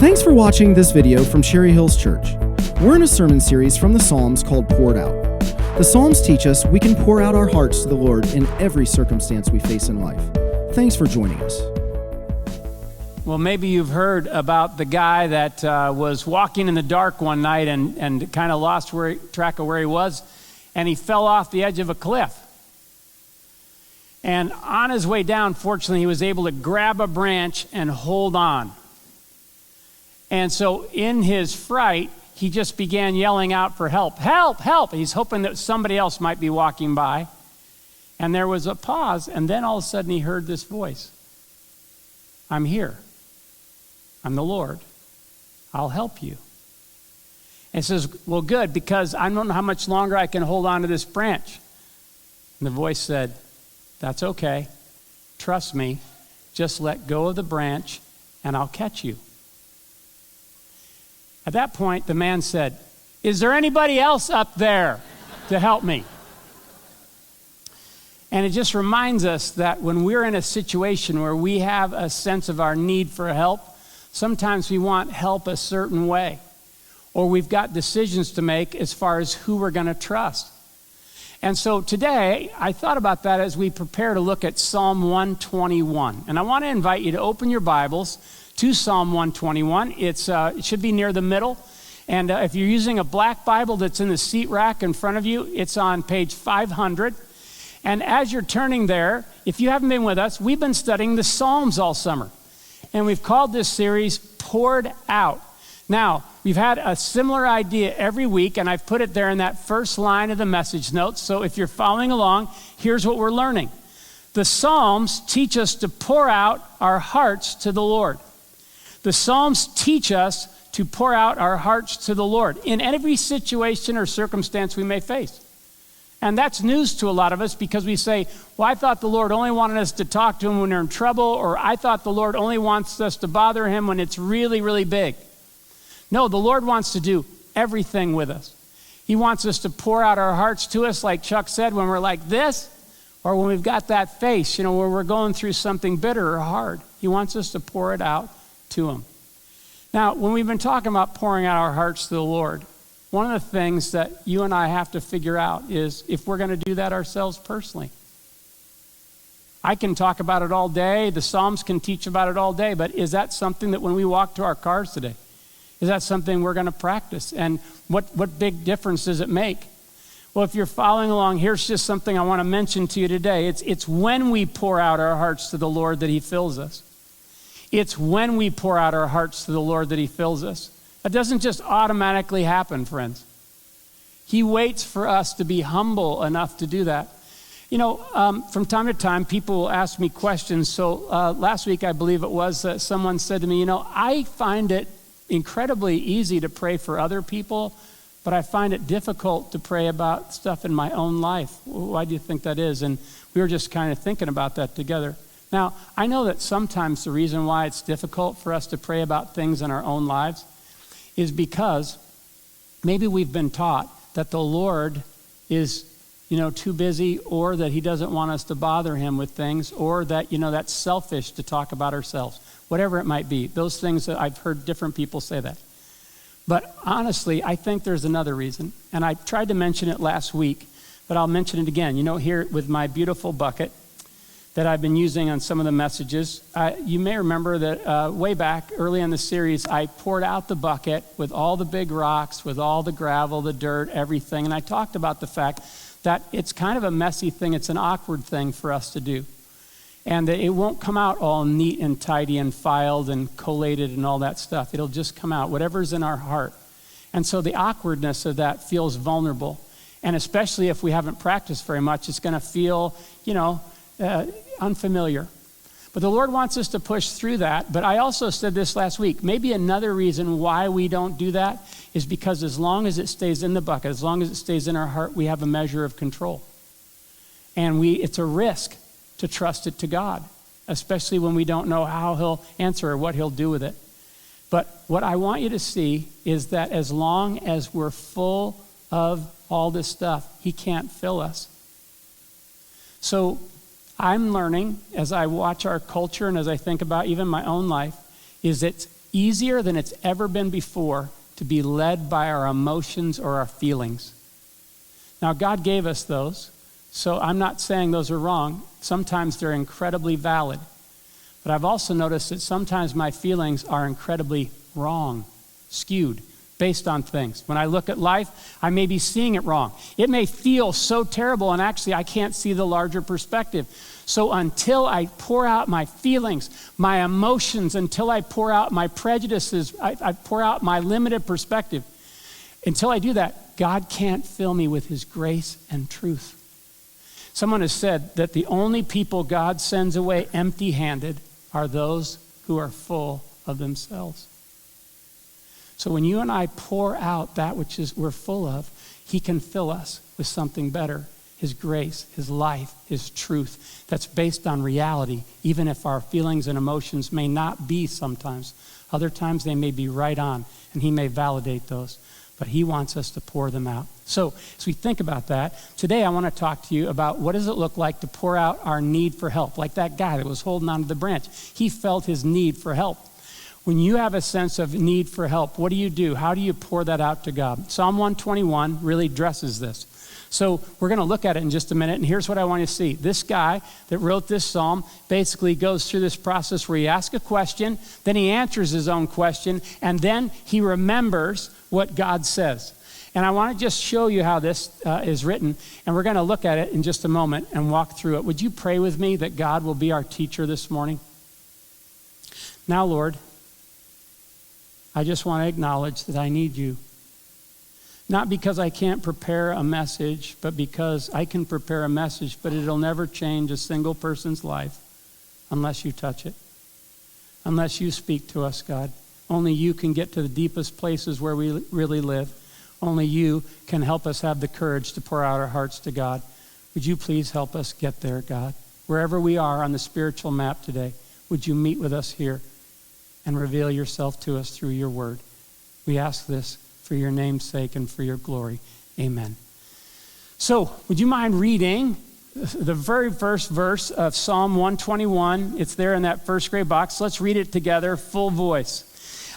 Thanks for watching this video from Cherry Hills Church. We're in a sermon series from the Psalms called Poured Out. The Psalms teach us we can pour out our hearts to the Lord in every circumstance we face in life. Thanks for joining us. Well, maybe you've heard about the guy that was walking in the dark one night and kind of lost track of where he was, and he fell off the edge of a cliff. And on his way down, fortunately, he was able to grab a branch and hold on. And so in his fright, he just began yelling out for help. Help, help! He's hoping that somebody else might be walking by. And there was a pause, and then all of a sudden he heard this voice. I'm here. I'm the Lord. I'll help you. And he says, well, good, because I don't know how much longer I can hold on to this branch. And the voice said, that's okay. Trust me. Just let go of the branch, and I'll catch you. At that point, the man said, is there anybody else up there to help me? And it just reminds us that when we're in a situation where we have a sense of our need for help, sometimes we want help a certain way, or we've got decisions to make as far as who we're going to trust. And so today, I thought about that as we prepare to look at Psalm 121. And I want to invite you to open your Bibles to Psalm 121. It should be near the middle. And if you're using a black Bible that's in the seat rack in front of you, it's on page 500. And as you're turning there, if you haven't been with us, we've been studying the Psalms all summer. And we've called this series Poured Out. Now, we've had a similar idea every week, and I've put it there in that first line of the message notes. So if you're following along, here's what we're learning. The Psalms teach us to pour out our hearts to the Lord. The Psalms teach us to pour out our hearts to the Lord in every situation or circumstance we may face. And that's news to a lot of us because we say, well, I thought the Lord only wanted us to talk to him when we're in trouble, or I thought the Lord only wants us to bother him when it's really, really big. No, the Lord wants to do everything with us. He wants us to pour out our hearts to us, like Chuck said, when we're like this, or when we've got that face, where we're going through something bitter or hard. He wants us to pour it out to him. Now, when we've been talking about pouring out our hearts to the Lord, one of the things that you and I have to figure out is if we're going to do that ourselves personally. I can talk about it all day. The Psalms can teach about it all day. But is that something that when we walk to our cars today, is that something we're going to practice? And what big difference does it make? Well, if you're following along, here's just something I want to mention to you today. It's when we pour out our hearts to the Lord that he fills us. It's when we pour out our hearts to the Lord that he fills us. That doesn't just automatically happen, friends. He waits for us to be humble enough to do that. From time to time, people will ask me questions. So last week, I believe it was, someone said to me, I find it incredibly easy to pray for other people, but I find it difficult to pray about stuff in my own life. Why do you think that is? And we were just kind of thinking about that together. Now, I know that sometimes the reason why it's difficult for us to pray about things in our own lives is because maybe we've been taught that the Lord is, too busy, or that he doesn't want us to bother him with things, or that, that's selfish to talk about ourselves, whatever it might be. Those things that I've heard different people say that. But honestly, I think there's another reason. And I tried to mention it last week, but I'll mention it again. Here with my beautiful bucket that I've been using on some of the messages. You may remember that way back early in the series, I poured out the bucket with all the big rocks, with all the gravel, the dirt, everything. And I talked about the fact that it's kind of a messy thing. It's an awkward thing for us to do. And that it won't come out all neat and tidy and filed and collated and all that stuff. It'll just come out, whatever's in our heart. And so the awkwardness of that feels vulnerable. And especially if we haven't practiced very much, it's going to feel, unfamiliar. But the Lord wants us to push through that. But I also said this last week, maybe another reason why we don't do that is because as long as it stays in the bucket, as long as it stays in our heart, we have a measure of control. And it's a risk to trust it to God, especially when we don't know how he'll answer or what he'll do with it. But what I want you to see is that as long as we're full of all this stuff, he can't fill us. So I'm learning as I watch our culture and as I think about even my own life, is it's easier than it's ever been before to be led by our emotions or our feelings. Now, God gave us those, so I'm not saying those are wrong. Sometimes they're incredibly valid. But I've also noticed that sometimes my feelings are incredibly wrong, skewed, based on things. When I look at life, I may be seeing it wrong. It may feel so terrible, and actually I can't see the larger perspective. So until I pour out my feelings, my emotions, until I pour out my prejudices, I pour out my limited perspective, until I do that, God can't fill me with his grace and truth. Someone has said that the only people God sends away empty-handed are those who are full of themselves. So when you and I pour out that which we're full of, he can fill us with something better, his grace, his life, his truth that's based on reality, even if our feelings and emotions may not be sometimes. Other times they may be right on, and he may validate those. But he wants us to pour them out. So as we think about that, today I want to talk to you about what does it look like to pour out our need for help, like that guy that was holding onto the branch. He felt his need for help. When you have a sense of need for help, what do? How do you pour that out to God? Psalm 121 really addresses this. So we're going to look at it in just a minute, and here's what I want you to see. This guy that wrote this psalm basically goes through this process where he asks a question, then he answers his own question, and then he remembers what God says. And I want to just show you how this is written, and we're going to look at it in just a moment and walk through it. Would you pray with me that God will be our teacher this morning? Now, Lord, I just want to acknowledge that I need you. Not because I can't prepare a message, but because I can prepare a message, but it'll never change a single person's life unless you touch it. Unless you speak to us, God. Only you can get to the deepest places where we really live. Only you can help us have the courage to pour out our hearts to God. Would you please help us get there, God? Wherever we are on the spiritual map today, would you meet with us here and reveal yourself to us through your word? We ask this for your name's sake and for your glory. Amen. So, would you mind reading the very first verse of Psalm 121? It's there in that first gray box. Let's read it together, full voice.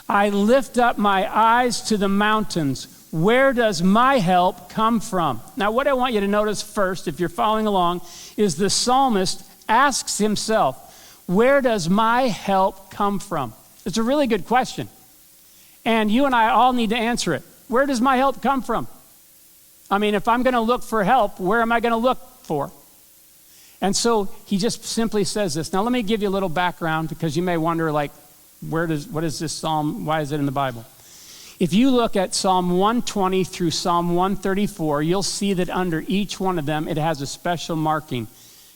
I lift up my eyes to the mountains. Where does my help come from? Now, what I want you to notice first, if you're following along, is the psalmist asks himself, where does my help come from? It's a really good question. And you and I all need to answer it. Where does my help come from? I mean, if I'm going to look for help, where am I going to look for? And so he just simply says this. Now, let me give you a little background because you may wonder, like, what is this psalm? Why is it in the Bible? If you look at Psalm 120 through Psalm 134, you'll see that under each one of them, it has a special marking.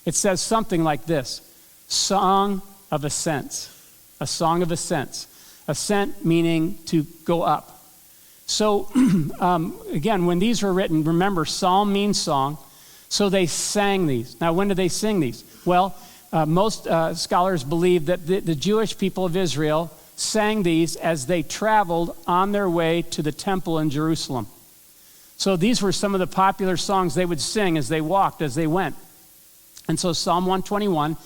It says something like this: Song of Ascents. A song of ascents. Ascent meaning to go up. So, again, when these were written, remember, psalm means song. So they sang these. Now, when did they sing these? Well, most scholars believe that the Jewish people of Israel sang these as they traveled on their way to the temple in Jerusalem. So these were some of the popular songs they would sing as they walked, as they went. And so Psalm 121,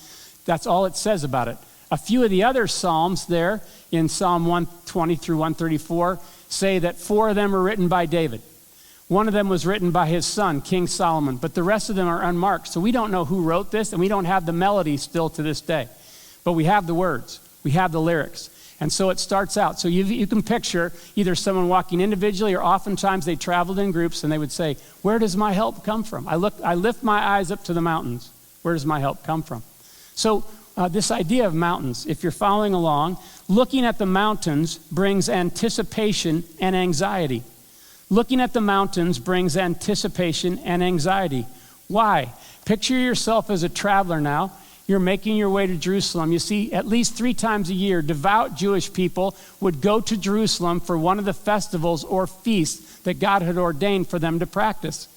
that's all it says about it. A few of the other psalms there in Psalm 120 through 134 say that 4 of them were written by David. One of them was written by his son, King Solomon, but the rest of them are unmarked. So we don't know who wrote this, and we don't have the melody still to this day. But we have the words. We have the lyrics. And so it starts out. So you can picture either someone walking individually, or oftentimes they traveled in groups and they would say, where does my help come from? I lift my eyes up to the mountains. Where does my help come from? So this idea of mountains, if you're following along, looking at the mountains brings anticipation and anxiety. Looking at the mountains brings anticipation and anxiety. Why? Picture yourself as a traveler now. You're making your way to Jerusalem. You see, at least 3 times a year, devout Jewish people would go to Jerusalem for one of the festivals or feasts that God had ordained for them to practice.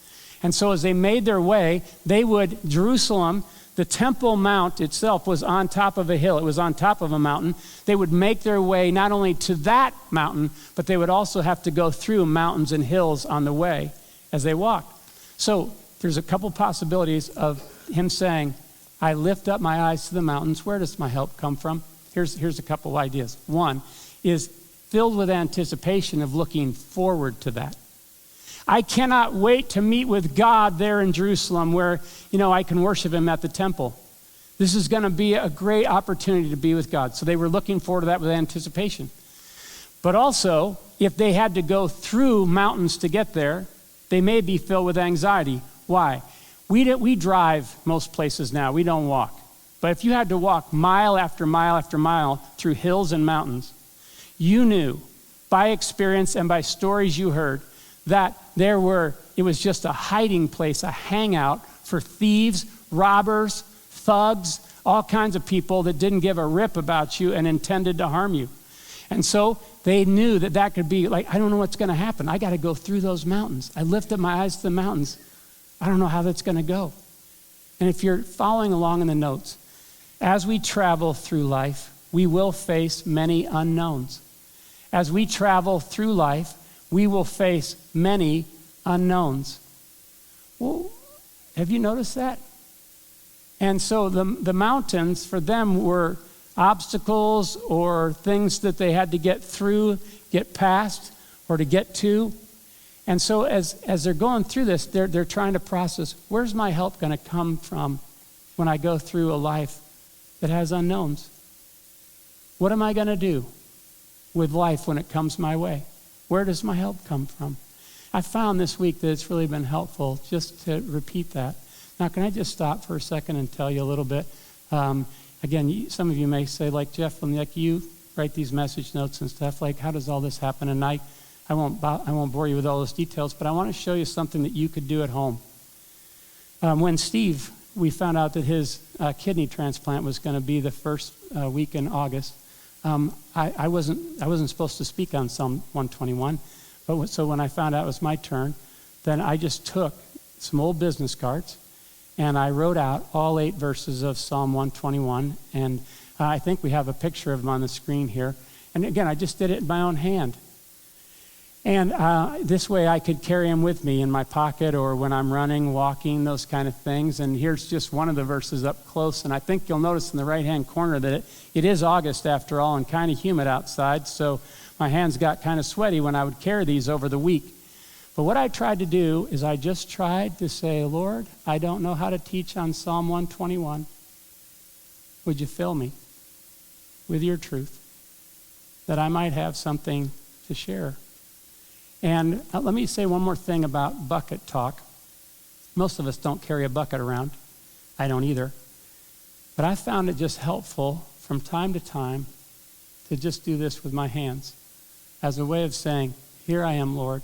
And so as they made their way, Jerusalem, the Temple Mount itself was on top of a hill. It was on top of a mountain. They would make their way not only to that mountain, but they would also have to go through mountains and hills on the way as they walked. So there's a couple possibilities of him saying, I lift up my eyes to the mountains. Where does my help come from? Here's a couple ideas. One, is filled with anticipation of looking forward to that. I cannot wait to meet with God there in Jerusalem where, I can worship him at the temple. This is going to be a great opportunity to be with God. So they were looking forward to that with anticipation. But also, if they had to go through mountains to get there, they may be filled with anxiety. Why? We drive most places now. We don't walk. But if you had to walk mile after mile after mile through hills and mountains, you knew by experience and by stories you heard that it was just a hiding place, a hangout for thieves, robbers, thugs, all kinds of people that didn't give a rip about you and intended to harm you. And so they knew that could be like, I don't know what's going to happen. I got to go through those mountains. I lifted my eyes to the mountains. I don't know how that's going to go. And if you're following along in the notes, as we travel through life, we will face many unknowns. As we travel through life, we will face many unknowns. Well, have you noticed that? And so the mountains for them were obstacles or things that they had to get through, get past, or to get to. And so as they're going through this, they're trying to process, where's my help going to come from when I go through a life that has unknowns? What am I going to do with life when it comes my way? Where does my help come from? I found this week that it's really been helpful just to repeat that. Now, can I just stop for a second and tell you a little bit? Again, some of you may say, like Jeff, like you write these message notes and stuff, like how does all this happen? And I won't bore you with all those details, but I want to show you something that you could do at home. When Steve, we found out that his kidney transplant was going to be the first week in August, I wasn't supposed to speak on Psalm 121, so when I found out it was my turn, then I just took some old business cards and I wrote out all 8 verses of Psalm 121, and I think we have a picture of them on the screen here. And again, I just did it in my own hand. And this way I could carry them with me in my pocket or when I'm running, walking, those kind of things. And here's just one of the verses up close. And I think you'll notice in the right-hand corner that it is August after all and kind of humid outside. So my hands got kind of sweaty when I would carry these over the week. But what I tried to do is I just tried to say, Lord, I don't know how to teach on Psalm 121. Would you fill me with your truth that I might have something to share? And let me say one more thing about bucket talk. Most of us don't carry a bucket around. I don't either. But I found it just helpful from time to time to just do this with my hands as a way of saying, here I am, Lord.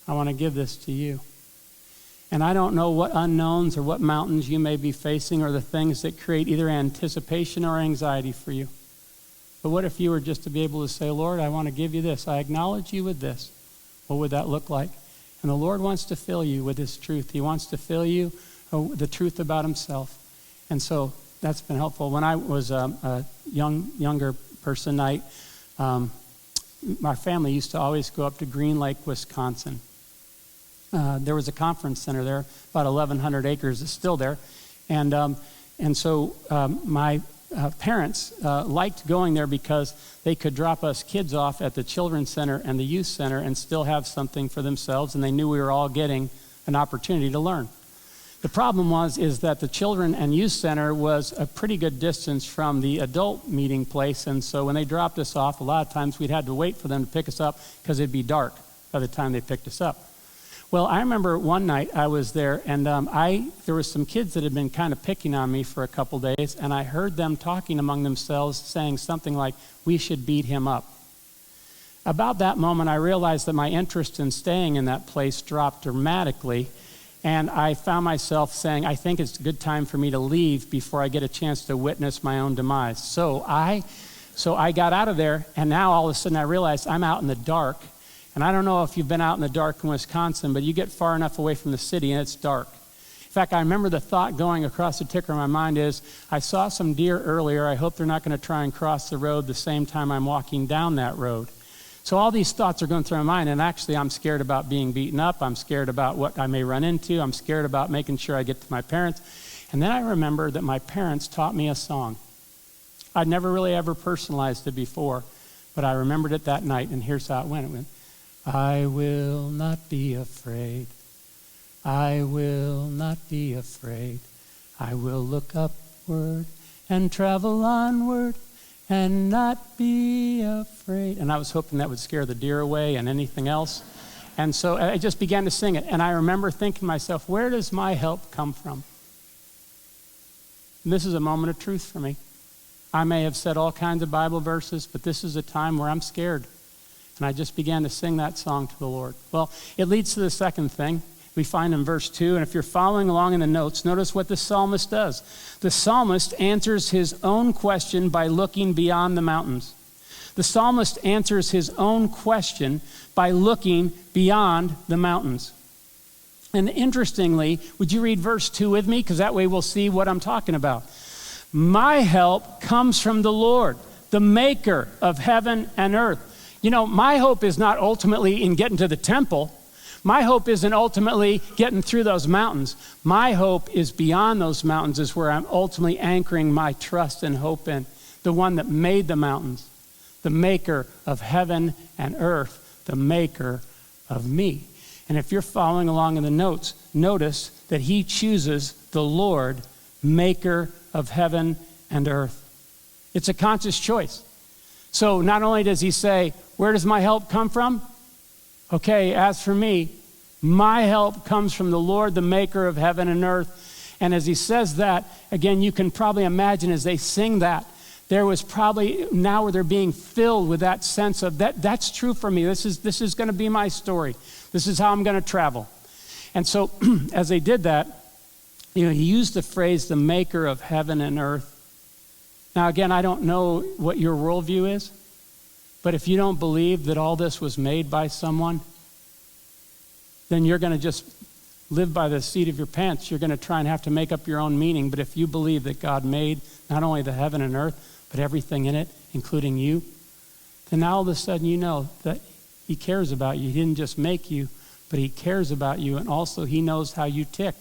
I want to give this to you. And I don't know what unknowns or what mountains you may be facing or the things that create either anticipation or anxiety for you. But what if you were just to be able to say, Lord, I want to give you this. I acknowledge you with this. What would that look like? And the Lord wants to fill you with his truth. He wants to fill you the truth about himself. And so that's been helpful. When I was a younger person, my family used to always go up to Green Lake, Wisconsin. There was a conference center there, about 1,100 acres. It's still there. And so my parents liked going there because they could drop us kids off at the children's center and the youth center and still have something for themselves, and they knew we were all getting an opportunity to learn. The problem is that the children and youth center was a pretty good distance from the adult meeting place, and so when they dropped us off, a lot of times we'd had to wait for them to pick us up because it'd be dark by the time they picked us up. Well, I remember one night I was there, and there were some kids that had been kind of picking on me for a couple days, and I heard them talking among themselves, saying something like, we should beat him up. About that moment, I realized that my interest in staying in that place dropped dramatically, and I found myself saying, I think it's a good time for me to leave before I get a chance to witness my own demise. So I got out of there, and now all of a sudden I realized I'm out in the dark. And I don't know if you've been out in the dark in Wisconsin, but you get far enough away from the city and it's dark. In fact, I remember the thought going across the ticker in my mind is, I saw some deer earlier. I hope they're not going to try and cross the road the same time I'm walking down that road. So all these thoughts are going through my mind, and actually I'm scared about being beaten up. I'm scared about what I may run into. I'm scared about making sure I get to my parents. And then I remember that my parents taught me a song. I'd never really ever personalized it before. But I remembered it that night, and here's how it went. It went, I will not be afraid. I will not be afraid. I will look upward and travel onward and not be afraid. And I was hoping that would scare the deer away and anything else. And so I just began to sing it. And I remember thinking to myself, where does my help come from? And this is a moment of truth for me. I may have said all kinds of Bible verses, but this is a time where I'm scared. And I just began to sing that song to the Lord. Well, it leads to the second thing we find in verse 2. And if you're following along in the notes, notice what the psalmist does. The psalmist answers his own question by looking beyond the mountains. The psalmist answers his own question by looking beyond the mountains. And interestingly, would you read verse 2 with me? Because that way we'll see what I'm talking about. My help comes from the Lord, the maker of heaven and earth. You know, my hope is not ultimately in getting to the temple. My hope isn't ultimately getting through those mountains. My hope is beyond those mountains, is where I'm ultimately anchoring my trust and hope in. The one that made the mountains, the maker of heaven and earth, the maker of me. And if you're following along in the notes, notice that he chooses the Lord, maker of heaven and earth. It's a conscious choice. So not only does he say, where does my help come from? Okay, as for me, my help comes from the Lord, the maker of heaven and earth. And as he says that, again, you can probably imagine as they sing that, there was probably, now where they're being filled with that sense of, that's true for me. This is going to be my story. This is how I'm going to travel. And so as they did that, he used the phrase, the maker of heaven and earth. Now, again, I don't know what your worldview is, but if you don't believe that all this was made by someone, then you're going to just live by the seat of your pants. You're going to try and have to make up your own meaning. But if you believe that God made not only the heaven and earth, but everything in it, including you, then now all of a sudden you know that he cares about you. He didn't just make you, but he cares about you, and also he knows how you tick.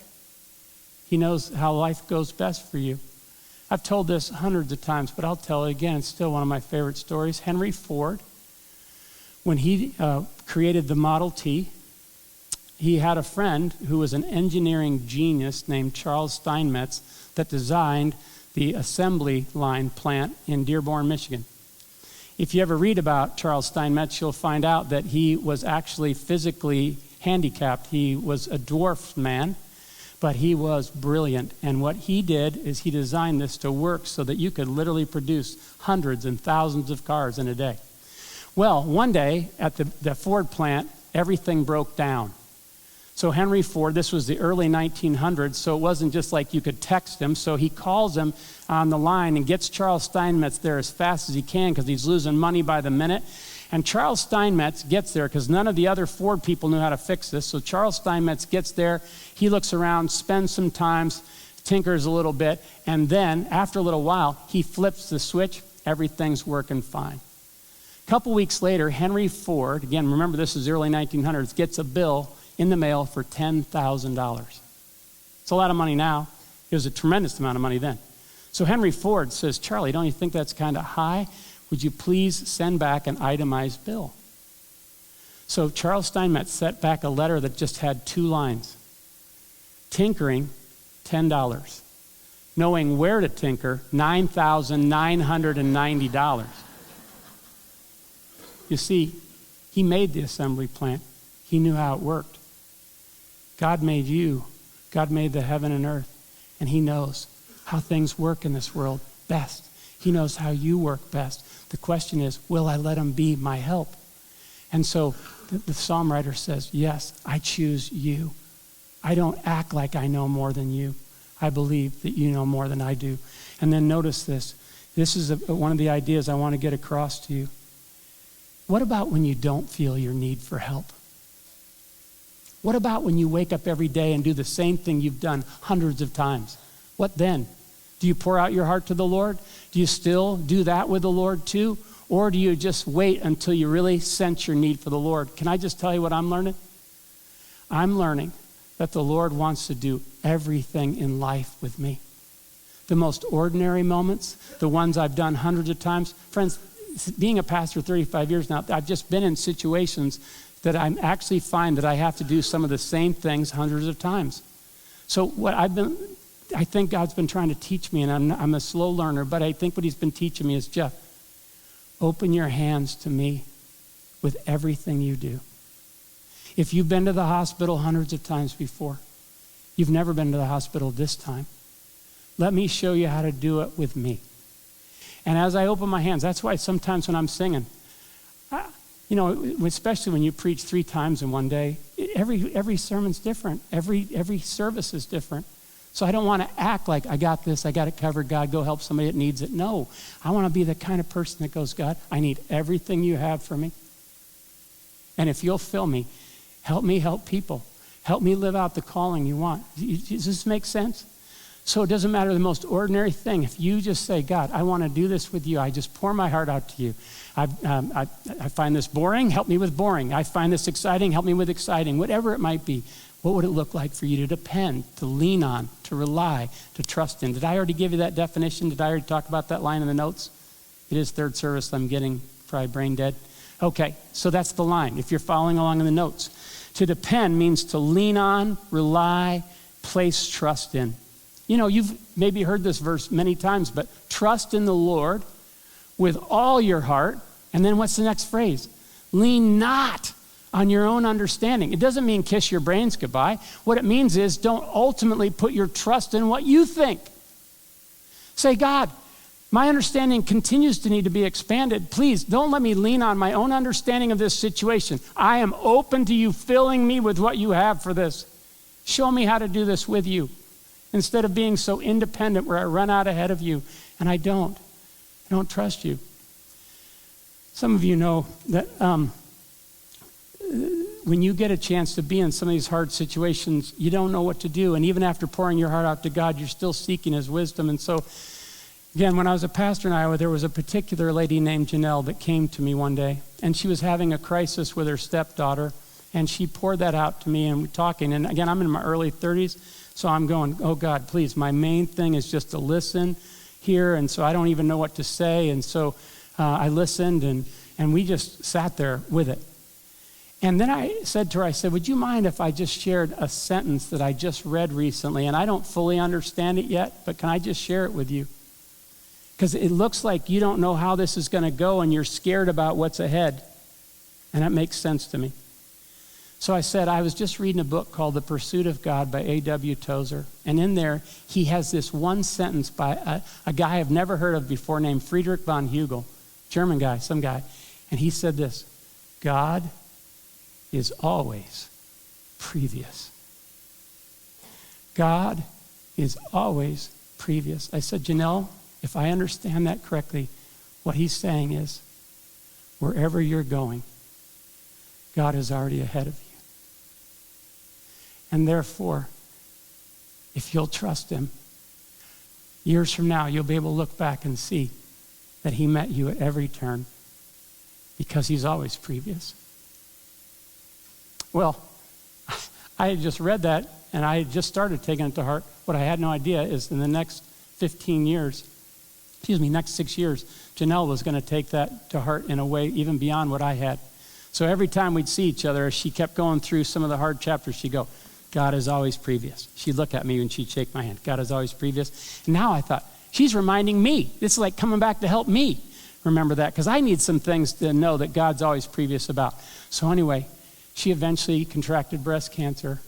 He knows how life goes best for you. I've told this hundreds of times, but I'll tell it again. It's still one of my favorite stories. Henry Ford, when he created the Model T, he had a friend who was an engineering genius named Charles Steinmetz that designed the assembly line plant in Dearborn, Michigan. If you ever read about Charles Steinmetz, you'll find out that he was actually physically handicapped. He was a dwarfed man, but he was brilliant. And what he did is he designed this to work so that you could literally produce hundreds and thousands of cars in a day. Well, one day at the Ford plant, everything broke down. So Henry Ford, this was the early 1900s, so it wasn't just like you could text him. So he calls him on the line and gets Charles Steinmetz there as fast as he can because he's losing money by the minute. And Charles Steinmetz gets there because none of the other Ford people knew how to fix this. So Charles Steinmetz gets there. He looks around, spends some time, tinkers a little bit, and then after a little while, he flips the switch. Everything's working fine. A couple weeks later, Henry Ford, again, remember this is the early 1900s, gets a bill in the mail for $10,000. It's a lot of money now. It was a tremendous amount of money then. So Henry Ford says, Charlie, don't you think that's kind of high? Would you please send back an itemized bill? So Charles Steinmetz sent back a letter that just had 2 lines. Tinkering, $10. Knowing where to tinker, $9,990. You see, he made the assembly plant. He knew how it worked. God made you. God made the heaven and earth. And he knows how things work in this world best. He knows how you work best. The question is, will I let him be my help? And so the psalm writer says, yes, I choose you. I don't act like I know more than you. I believe that you know more than I do. And then notice this. This is one of the ideas I want to get across to you. What about when you don't feel your need for help? What about when you wake up every day and do the same thing you've done hundreds of times? What then? Do you pour out your heart to the Lord? Do you still do that with the Lord too? Or do you just wait until you really sense your need for the Lord? Can I just tell you what I'm learning? I'm learning that the Lord wants to do everything in life with me. The most ordinary moments, the ones I've done hundreds of times. Friends, being a pastor 35 years now, I've just been in situations that I actually find that I have to do some of the same things hundreds of times. So what I think God's been trying to teach me, and I'm a slow learner, but I think what he's been teaching me is, Jeff, open your hands to me with everything you do. If you've been to the hospital hundreds of times before, you've never been to the hospital this time. Let me show you how to do it with me. And as I open my hands, that's why sometimes when I'm singing, especially when you preach 3 times in one day, every sermon's different. Every service is different. So I don't want to act like I got this, I got it covered, God, go help somebody that needs it. No, I want to be the kind of person that goes, God, I need everything you have for me. And if you'll fill me help people. Help me live out the calling you want. Does this make sense? So it doesn't matter the most ordinary thing. If you just say, God, I want to do this with you. I just pour my heart out to you. I find this boring. Help me with boring. I find this exciting. Help me with exciting. Whatever it might be. What would it look like for you to depend, to lean on, to rely, to trust in? Did I already give you that definition? Did I already talk about that line in the notes? It is third service. I'm getting probably brain dead. Okay, so that's the line, if you're following along in the notes. To depend means to lean on, rely, place trust in. You've maybe heard this verse many times, but trust in the Lord with all your heart. And then what's the next phrase? Lean not on your own understanding. It doesn't mean kiss your brains goodbye. What it means is don't ultimately put your trust in what you think. Say, God, my understanding continues to need to be expanded. Please don't let me lean on my own understanding of this situation. I am open to you filling me with what you have for this. Show me how to do this with you. Instead of being so independent where I run out ahead of you and I don't trust you. Some of you know that when you get a chance to be in some of these hard situations, you don't know what to do. And even after pouring your heart out to God, you're still seeking his wisdom. And so, again, when I was a pastor in Iowa, there was a particular lady named Janelle that came to me one day. And she was having a crisis with her stepdaughter. And she poured that out to me and we're talking. And again, I'm in my early 30s. So I'm going, oh God, please, my main thing is just to listen here. And so I don't even know what to say. And so I listened and we just sat there with it. And then I said to her, would you mind if I just shared a sentence that I just read recently? And I don't fully understand it yet, but can I just share it with you? Because it looks like you don't know how this is going to go and you're scared about what's ahead. And that makes sense to me. So I said, I was just reading a book called The Pursuit of God by A.W. Tozer. And in there, he has this one sentence by a guy I've never heard of before named Friedrich von Hugel, German guy, some guy. And he said this, God is always previous. God is always previous. I said, Janelle, if I understand that correctly, what he's saying is, wherever you're going, God is already ahead of you. And therefore, if you'll trust him, years from now, you'll be able to look back and see that he met you at every turn because he's always previous. Well, I had just read that and I had just started taking it to heart. What I had no idea is in the next 6 years, Janelle was going to take that to heart in a way even beyond what I had. So every time we'd see each other, as she kept going through some of the hard chapters, she'd go, God is always previous. She'd look at me and she'd shake my hand. God is always previous. And now I thought, she's reminding me. This is like coming back to help me remember that, because I need some things to know that God's always previous about. So anyway, she eventually contracted breast cancer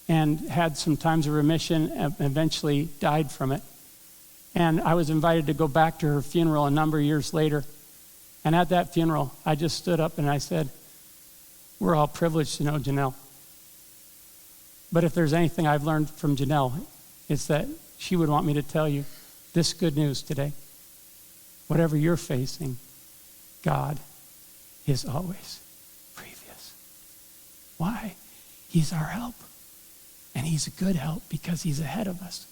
and had some times of remission and eventually died from it. And I was invited to go back to her funeral a number of years later. And at that funeral, I just stood up and I said, we're all privileged to know Janelle. But if there's anything I've learned from Janelle, it's that she would want me to tell you this good news today. Whatever you're facing, God is always previous. Why? He's our help. And he's a good help because he's ahead of us.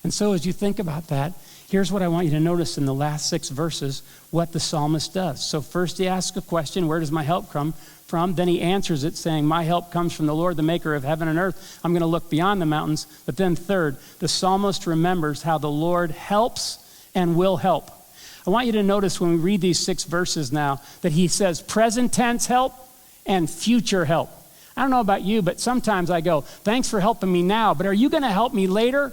And so as you think about that, here's what I want you to notice in the last 6 verses, what the psalmist does. So first he asks a question, where does my help come from? Then he answers it saying, my help comes from the Lord, the maker of heaven and earth. I'm going to look beyond the mountains. But then third, the psalmist remembers how the Lord helps and will help. I want you to notice when we read these 6 verses now that he says present tense help and future help. I don't know about you, but sometimes I go, thanks for helping me now, but are you going to help me later?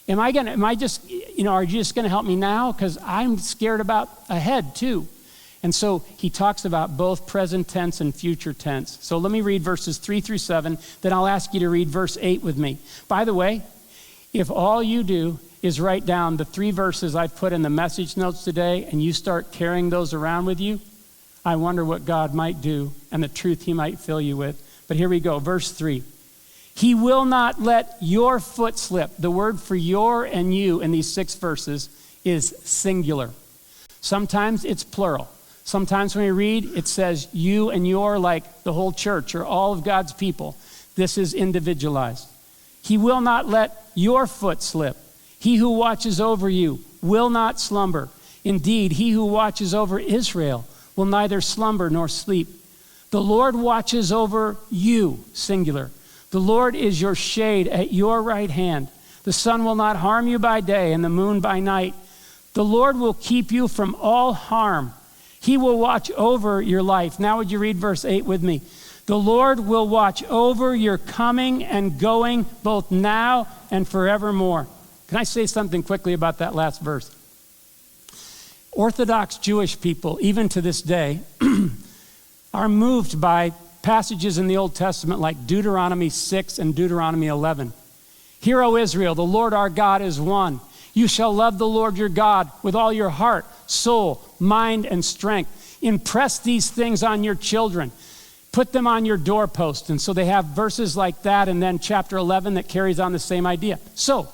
Are you just going to help me now? Because I'm scared about ahead too. And so he talks about both present tense and future tense. So let me read verses 3 through 7, then I'll ask you to read verse 8 with me. By the way, if all you do is write down the 3 verses I've put in the message notes today and you start carrying those around with you, I wonder what God might do and the truth he might fill you with. But here we go, verse 3. He will not let your foot slip. The word for your and you in these 6 verses is singular. Sometimes it's plural. Sometimes when we read, it says you and your, like the whole church or all of God's people. This is individualized. He will not let your foot slip. He who watches over you will not slumber. Indeed, he who watches over Israel will neither slumber nor sleep. The Lord watches over you, singular. The Lord is your shade at your right hand. The sun will not harm you by day and the moon by night. The Lord will keep you from all harm. He will watch over your life. Now would you read verse 8 with me? The Lord will watch over your coming and going both now and forevermore. Can I say something quickly about that last verse? Orthodox Jewish people, even to this day, are moved by passages in the Old Testament like Deuteronomy 6 and Deuteronomy 11. Hear, O Israel, the Lord our God is one. You shall love the Lord your God with all your heart, soul, mind, and strength. Impress these things on your children. Put them on your doorpost. And so they have verses like that, and then chapter 11 that carries on the same idea. So,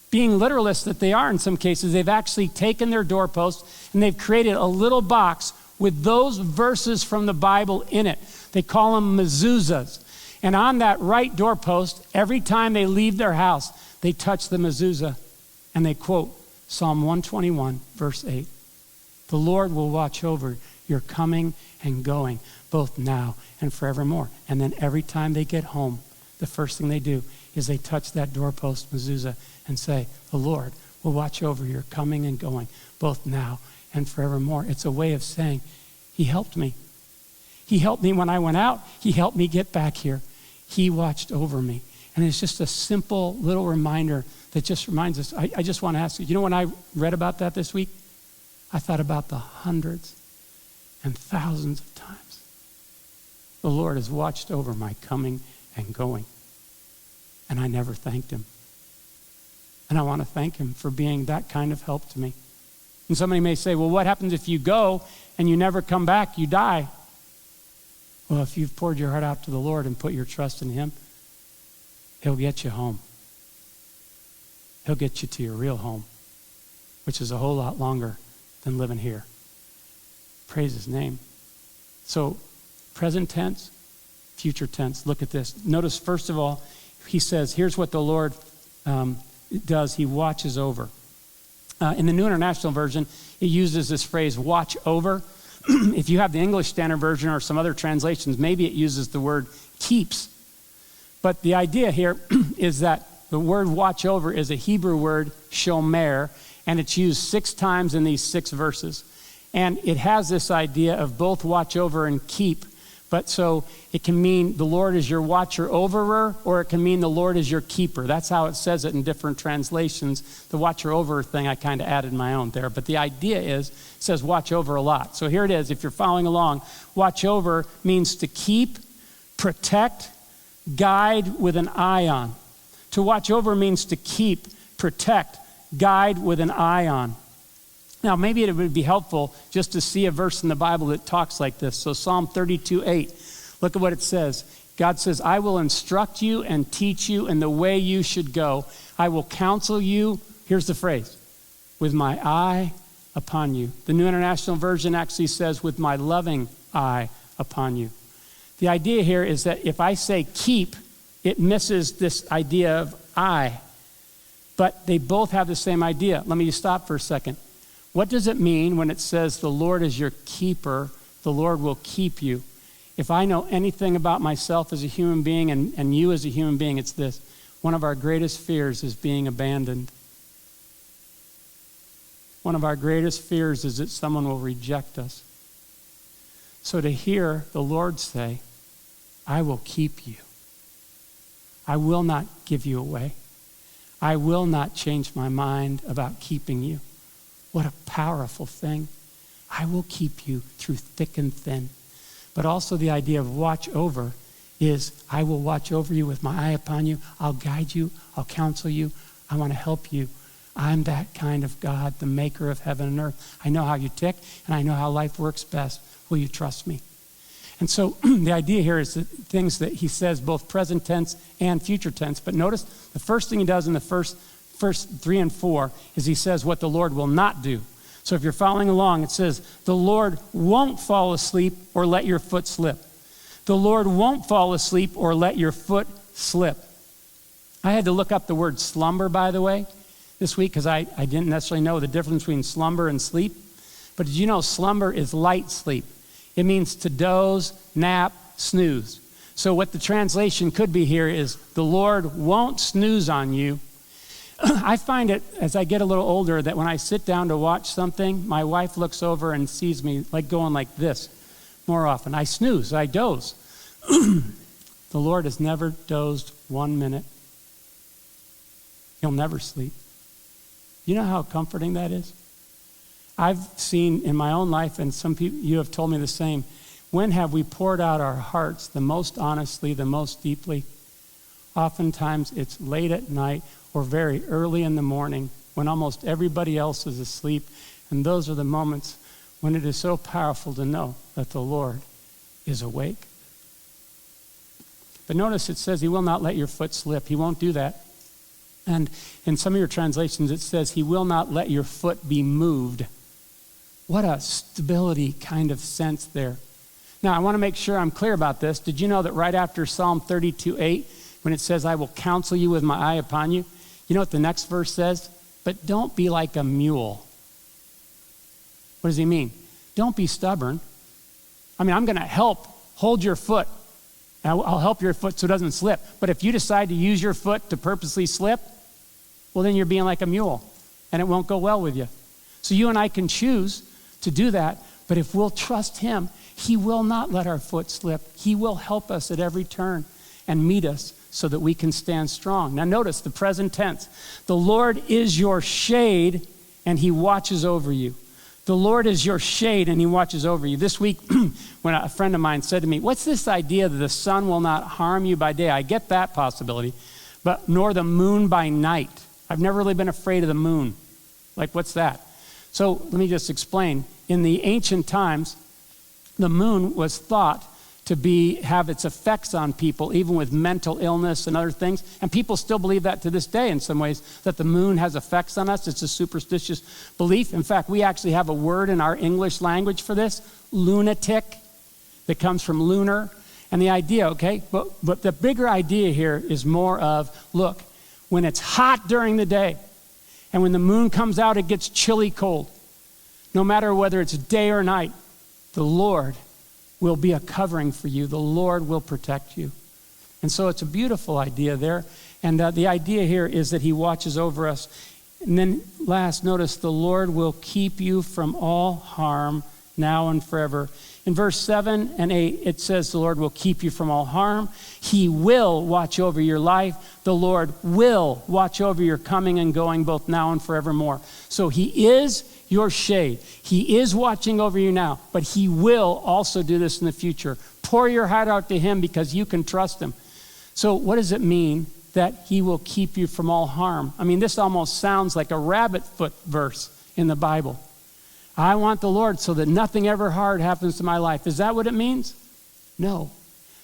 being literalists that they are in some cases, they've actually taken their doorpost and they've created a little box with those verses from the Bible in it. They call them mezuzahs. And on that right doorpost, every time they leave their house, they touch the mezuzah and they quote Psalm 121, verse 8. The Lord will watch over your coming and going, both now and forevermore. And then every time they get home, the first thing they do is they touch that doorpost mezuzah and say, the Lord will watch over your coming and going, both now and forevermore. It's a way of saying, he helped me. He helped me when I went out. He helped me get back here. He watched over me. And it's just a simple little reminder that just reminds us. I just want to ask you, when I read about that this week, I thought about the hundreds and thousands of times the Lord has watched over my coming and going. And I never thanked him. And I want to thank him for being that kind of help to me. And somebody may say, well, what happens if you go and you never come back? You die. Well, if you've poured your heart out to the Lord and put your trust in him, he'll get you home. He'll get you to your real home, which is a whole lot longer than living here. Praise his name. So, present tense, future tense. Look at this. Notice, first of all, he says, here's what the Lord does. He watches over. In the New International Version, it uses this phrase, watch over. If you have the English Standard Version or some other translations, maybe it uses the word keeps. But the idea here is that the word watch over is a Hebrew word, shomer, and it's used 6 times in these 6 verses. And it has this idea of both watch over and keep. But so it can mean the Lord is your watcher overer, or it can mean the Lord is your keeper. That's how it says it in different translations. The watcher over thing, I kind of added my own there. But the idea is, it says watch over a lot. So here it is, if you're following along. Watch over means to keep, protect, guide with an eye on. To watch over means to keep, protect, guide with an eye on. Now, maybe it would be helpful just to see a verse in the Bible that talks like this. So Psalm 32:8, look at what it says. God says, I will instruct you and teach you in the way you should go. I will counsel you, here's the phrase, with my eye upon you. The New International Version actually says, with my loving eye upon you. The idea here is that if I say keep, it misses this idea of eye. But they both have the same idea. Let me just stop for a second. What does it mean when it says the Lord is your keeper, the Lord will keep you? If I know anything about myself as a human being and you as a human being, it's this. One of our greatest fears is being abandoned. One of our greatest fears is that someone will reject us. So to hear the Lord say, I will keep you. I will not give you away. I will not change my mind about keeping you. What a powerful thing. I will keep you through thick and thin. But also the idea of watch over is I will watch over you with my eye upon you. I'll guide you. I'll counsel you. I want to help you. I'm that kind of God, the maker of heaven and earth. I know how you tick, and I know how life works best. Will you trust me? And so the idea here is that things that he says, both present tense and future tense. But notice the first thing he does in the first 3 and 4 is he says what the Lord will not do. So if you're following along, it says, the Lord won't fall asleep or let your foot slip. The Lord won't fall asleep or let your foot slip. I had to look up the word slumber, by the way, this week because I didn't necessarily know the difference between slumber and sleep. But did you know slumber is light sleep? It means to doze, nap, snooze. So what the translation could be here is the Lord won't snooze on you. I find it, as I get a little older, that when I sit down to watch something, my wife looks over and sees me like going like this more often. I snooze, I doze. The Lord has never dozed 1 minute. He'll never sleep. You know how comforting that is? I've seen in my own life, and some people, you have told me the same, when have we poured out our hearts the most honestly, the most deeply? Oftentimes it's late at night or very early in the morning when almost everybody else is asleep. And those are the moments when it is so powerful to know that the Lord is awake. But notice it says he will not let your foot slip. He won't do that. And in some of your translations it says he will not let your foot be moved. What a stability kind of sense there. Now, I want to make sure I'm clear about this. Did you know that right after Psalm 32:8, when it says, I will counsel you with my eye upon you, you know what the next verse says? But don't be like a mule. What does he mean? Don't be stubborn. I mean, I'm going to help hold your foot. I'll help your foot so it doesn't slip. But if you decide to use your foot to purposely slip, well, then you're being like a mule, and it won't go well with you. So you and I can choose to do that, but if we'll trust him, he will not let our foot slip. He will help us at every turn and meet us so that we can stand strong. Now notice the present tense. The Lord is your shade, and he watches over you. The Lord is your shade, and he watches over you. This week, when a friend of mine said to me, what's this idea that the sun will not harm you by day? I get that possibility, but nor the moon by night. I've never really been afraid of the moon. Like, what's that? So let me just explain. In the ancient times, the moon was thought to have its effects on people, even with mental illness and other things. And people still believe that to this day in some ways, that the moon has effects on us. It's a superstitious belief. In fact, we actually have a word in our English language for this, lunatic, that comes from lunar. And the idea, okay, but the bigger idea here is more of, look, when it's hot during the day, and when the moon comes out, it gets chilly cold. No matter whether it's day or night, the Lord will be a covering for you. The Lord will protect you. And so it's a beautiful idea there. And the idea here is that he watches over us. And then last, notice the Lord will keep you from all harm now and forever. In verse 7 and 8, it says the Lord will keep you from all harm. He will watch over your life. The Lord will watch over your coming and going both now and forevermore. So he is your shade. He is watching over you now, but he will also do this in the future. Pour your heart out to him because you can trust him. So what does it mean that he will keep you from all harm? I mean, this almost sounds like a rabbit foot verse in the Bible. I want the Lord so that nothing ever hard happens to my life. Is that what it means? No.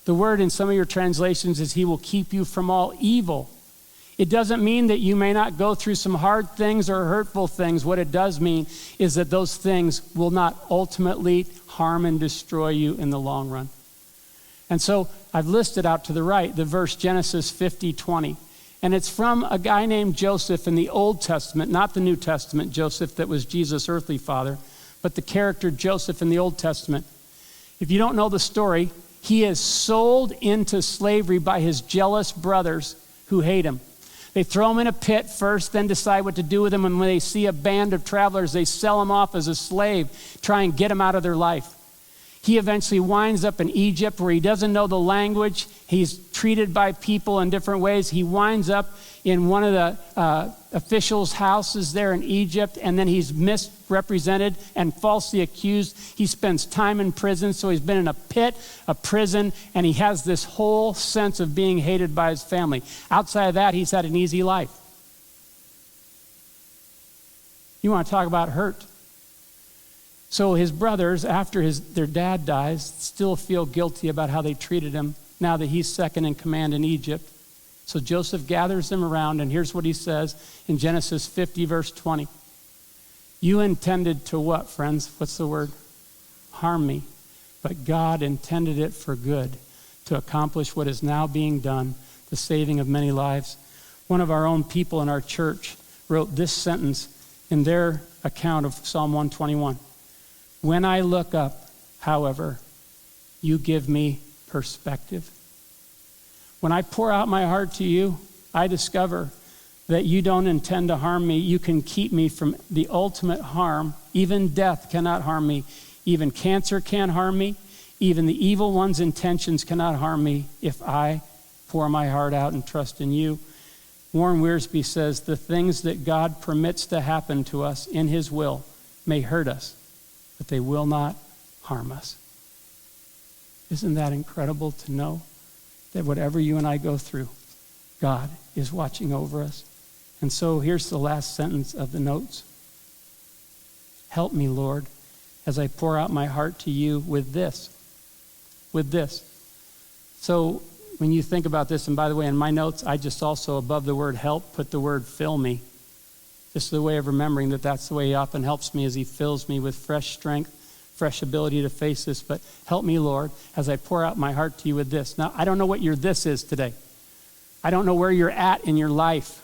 The word in some of your translations is he will keep you from all evil. It doesn't mean that you may not go through some hard things or hurtful things. What it does mean is that those things will not ultimately harm and destroy you in the long run. And so I've listed out to the right the verse Genesis 50:20. And it's from a guy named Joseph in the Old Testament, not the New Testament Joseph that was Jesus' earthly father, but the character Joseph in the Old Testament. If you don't know the story, he is sold into slavery by his jealous brothers who hate him. They throw him in a pit first, then decide what to do with him. And when they see a band of travelers, they sell him off as a slave, try and get him out of their life. He eventually winds up in Egypt where he doesn't know the language. He's treated by people in different ways. He winds up in one of the officials' houses there in Egypt, and then he's misrepresented and falsely accused. He spends time in prison, so he's been in a pit, a prison, and he has this whole sense of being hated by his family. Outside of that, he's had an easy life. You want to talk about hurt? So his brothers, after their dad dies, still feel guilty about how they treated him now that he's second in command in Egypt. So Joseph gathers them around, and here's what he says in Genesis 50, verse 20. You intended to what, friends? What's the word? Harm me. But God intended it for good, to accomplish what is now being done, the saving of many lives. One of our own people in our church wrote this sentence in their account of Psalm 121. When I look up, however, you give me perspective. When I pour out my heart to you, I discover that you don't intend to harm me. You can keep me from the ultimate harm. Even death cannot harm me. Even cancer can't harm me. Even the evil one's intentions cannot harm me if I pour my heart out and trust in you. Warren Wiersbe says, the things that God permits to happen to us in his will may hurt us, but they will not harm us. Isn't that incredible to know that whatever you and I go through, God is watching over us? And so here's the last sentence of the notes. Help me, Lord, as I pour out my heart to you with this. With this. So when you think about this, and by the way, in my notes, I just also, above the word help, put the word fill me. Just the way of remembering that that's the way he often helps me, as he fills me with fresh strength, fresh ability to face this. But help me, Lord, as I pour out my heart to you with this. Now, I don't know what your this is today. I don't know where you're at in your life.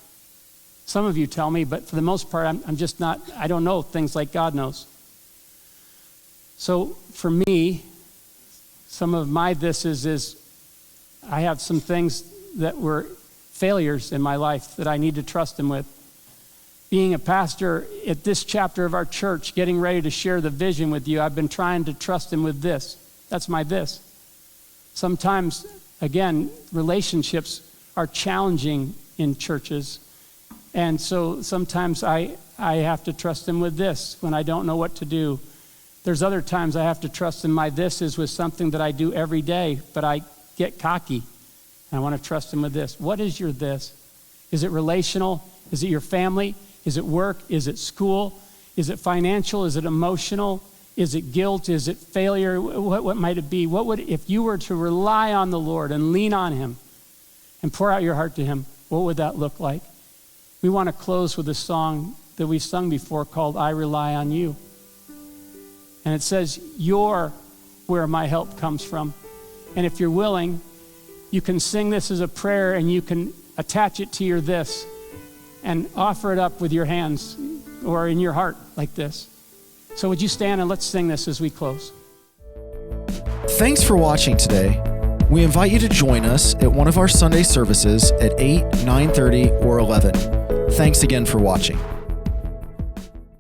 Some of you tell me, but for the most part, I'm just not, I don't know things like God knows. So for me, some of my this is I have some things that were failures in my life that I need to trust him with. Being a pastor at this chapter of our church, getting ready to share the vision with you, I've been trying to trust him with this. That's my this. Sometimes, again, relationships are challenging in churches. And so sometimes I have to trust him with this when I don't know what to do. There's other times I have to trust him. My this is with something that I do every day, but I get cocky. And I want to trust him with this. What is your this? Is it relational? Is it your family? Is it work? Is it school? Is it financial? Is it emotional? Is it guilt? Is it failure? What might it be? What would, if you were to rely on the Lord and lean on him and pour out your heart to him, what would that look like? We want to close with a song that we sung before called I Rely on You. And it says, you're where my help comes from. And if you're willing, you can sing this as a prayer and you can attach it to your this and offer it up with your hands or in your heart like this. So would you stand and let's sing this as we close. Thanks for watching today. We invite you to join us at one of our Sunday services at 8, 9:30, or 11. Thanks again for watching.